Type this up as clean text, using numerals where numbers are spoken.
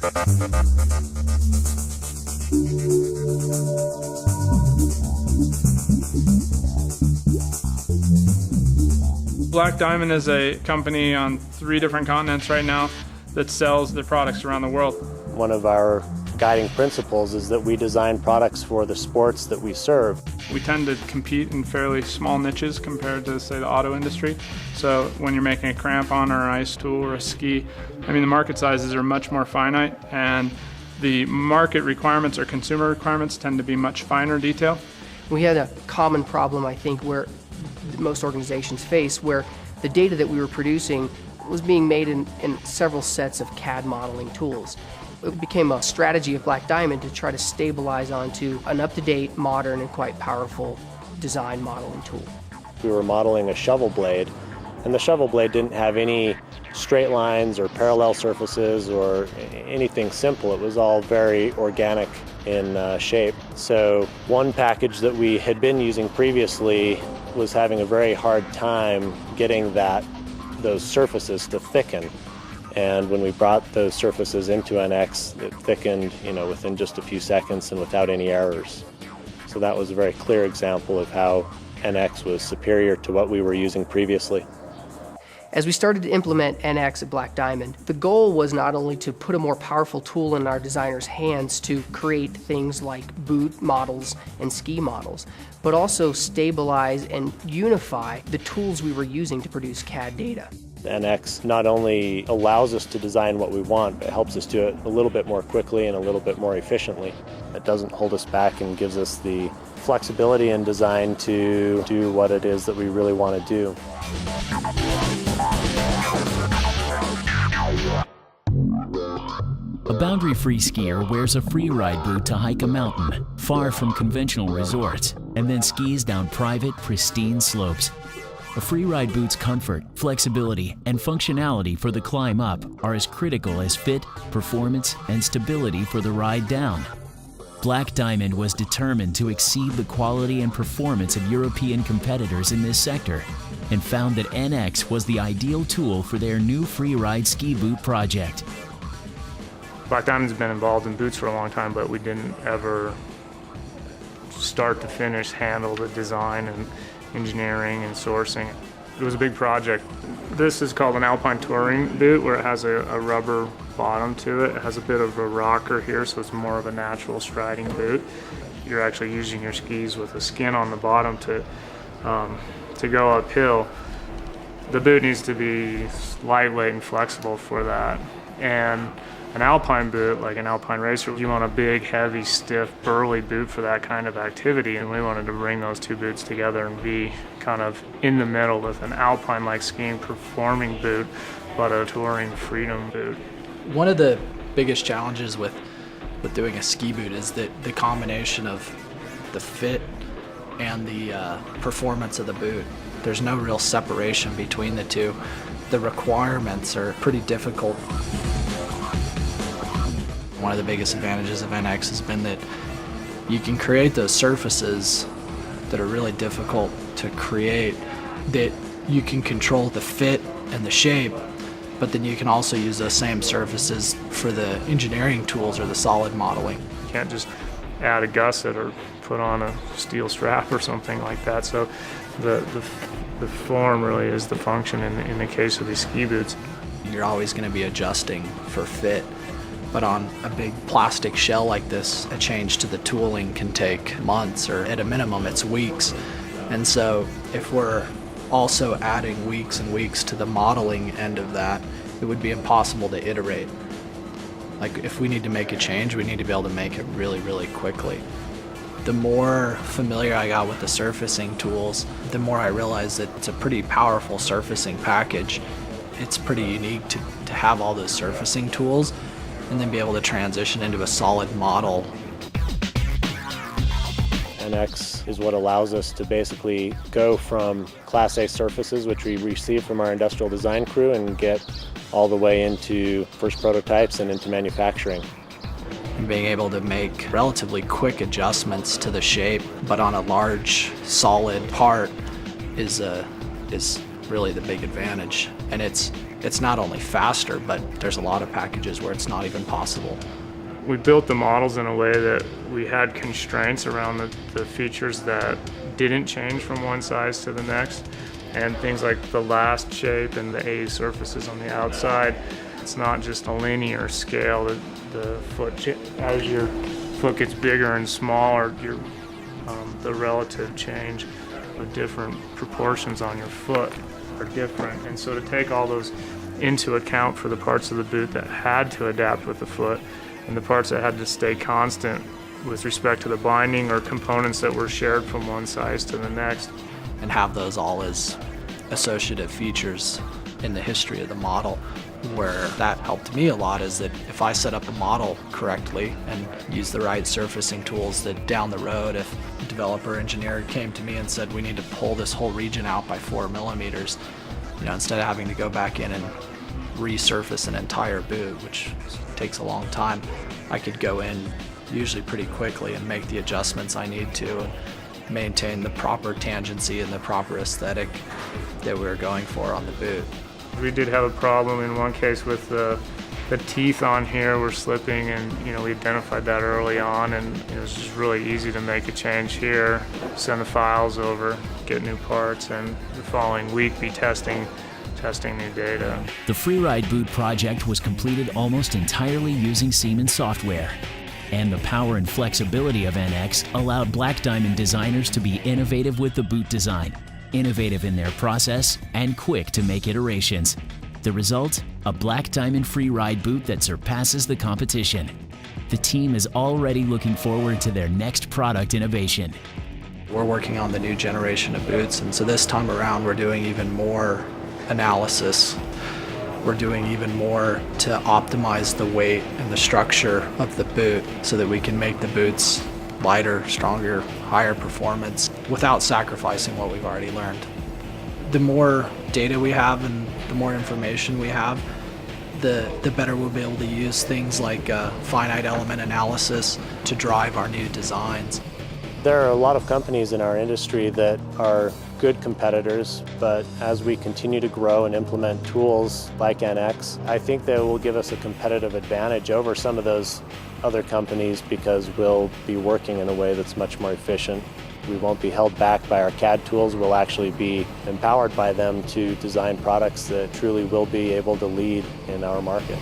Black Diamond is a company on 3 different continents right now that sells their products around the world. One of our guiding principles is that we design products for the sports that we serve. We tend to compete in fairly small niches compared to, say, the auto industry. So when you're making a crampon or an ice tool or a ski, I mean, the market sizes are much more finite, and the market requirements or consumer requirements tend to be much finer detail. We had a common problem, I think, where most organizations face, where the data that we were producing was being made in several sets of CAD modeling tools. It became a strategy of Black Diamond to try to stabilize onto an up-to-date, modern, and quite powerful design modeling tool. We were modeling a shovel blade, and the shovel blade didn't have any straight lines or parallel surfaces or anything simple. It was all very organic in shape. So one package that we had been using previously was having a very hard time getting those surfaces to thicken. And when we brought those surfaces into NX, it thickened, within just a few seconds and without any errors. So that was a very clear example of how NX was superior to what we were using previously. As we started to implement NX at Black Diamond, the goal was not only to put a more powerful tool in our designers' hands to create things like boot models and ski models, but also stabilize and unify the tools we were using to produce CAD data. NX not only allows us to design what we want, but it helps us do it a little bit more quickly and a little bit more efficiently. It doesn't hold us back and gives us the flexibility in design to do what it is that we really want to do. A boundary-free skier wears a free-ride boot to hike a mountain, far from conventional resorts, and then skis down private, pristine slopes. A free-ride boot's comfort, flexibility, and functionality for the climb up are as critical as fit, performance, and stability for the ride down. Black Diamond was determined to exceed the quality and performance of European competitors in this sector, and found that NX was the ideal tool for their new free-ride ski boot project. Black Diamond's been involved in boots for a long time, but we didn't ever start to finish handle the design and engineering and sourcing. It was a big project. This is called an Alpine touring boot, where it has a rubber bottom to it. It has a bit of a rocker here, so it's more of a natural striding boot. You're actually using your skis with a skin on the bottom to go uphill. The boot needs to be lightweight and flexible for that. And an alpine boot, like an alpine racer, you want a big, heavy, stiff, burly boot for that kind of activity, and we wanted to bring those two boots together and be kind of in the middle with an alpine-like skiing performing boot, but a touring freedom boot. One of the biggest challenges with doing a ski boot is that the combination of the fit and the performance of the boot. There's no real separation between the two. The requirements are pretty difficult. One of the biggest advantages of NX has been that you can create those surfaces that are really difficult to create, that you can control the fit and the shape, but then you can also use those same surfaces for the engineering tools or the solid modeling. You can't just add a gusset or put on a steel strap or something like that. So the form really is the function in the case of these ski boots. You're always going to be adjusting for fit. But on a big plastic shell like this, a change to the tooling can take months, or at a minimum it's weeks. And so if we're also adding weeks and weeks to the modeling end of that, it would be impossible to iterate. Like, if we need to make a change, we need to be able to make it really, really quickly. The more familiar I got with the surfacing tools, the more I realized that it's a pretty powerful surfacing package. It's pretty unique to have all those surfacing tools and then be able to transition into a solid model. NX is what allows us to basically go from Class A surfaces, which we receive from our industrial design crew, and get all the way into first prototypes and into manufacturing. And being able to make relatively quick adjustments to the shape, but on a large, solid part is really the big advantage. And it's it's not only faster, but there's a lot of packages where it's not even possible. We built the models in a way that we had constraints around the features that didn't change from one size to the next, and things like the last shape and the A surfaces on the outside. It's not just a linear scale. The foot, as your foot gets bigger and smaller, the relative change of different proportions on your foot are different. And so to take all those into account for the parts of the boot that had to adapt with the foot and the parts that had to stay constant with respect to the binding or components that were shared from one size to the next. And have those all as associative features in the history of the model. Where that helped me a lot is that if I set up a model correctly and use the right surfacing tools, that down the road, if a developer engineer came to me and said we need to pull this whole region out by 4 millimeters, instead of having to go back in and resurface an entire boot, which takes a long time, I could go in usually pretty quickly and make the adjustments I need to and maintain the proper tangency and the proper aesthetic that we were going for on the boot. We did have a problem in one case with the teeth on here were slipping, and we identified that early on, and it was just really easy to make a change here, send the files over, get new parts, and the following week be testing new data. The Freeride boot project was completed almost entirely using Siemens software. And the power and flexibility of NX allowed Black Diamond designers to be innovative with the boot design, innovative in their process, and quick to make iterations. The result? A Black Diamond Freeride boot that surpasses the competition. The team is already looking forward to their next product innovation. We're working on the new generation of boots, and so this time around we're doing even more analysis. We're doing even more to optimize the weight and the structure of the boot so that we can make the boots lighter, stronger, higher performance without sacrificing what we've already learned. The more data we have and the more information we have, the better we'll be able to use things like finite element analysis to drive our new designs. There are a lot of companies in our industry that are good competitors, but as we continue to grow and implement tools like NX, I think that will give us a competitive advantage over some of those other companies because we'll be working in a way that's much more efficient. We won't be held back by our CAD tools. We'll actually be empowered by them to design products that truly will be able to lead in our market.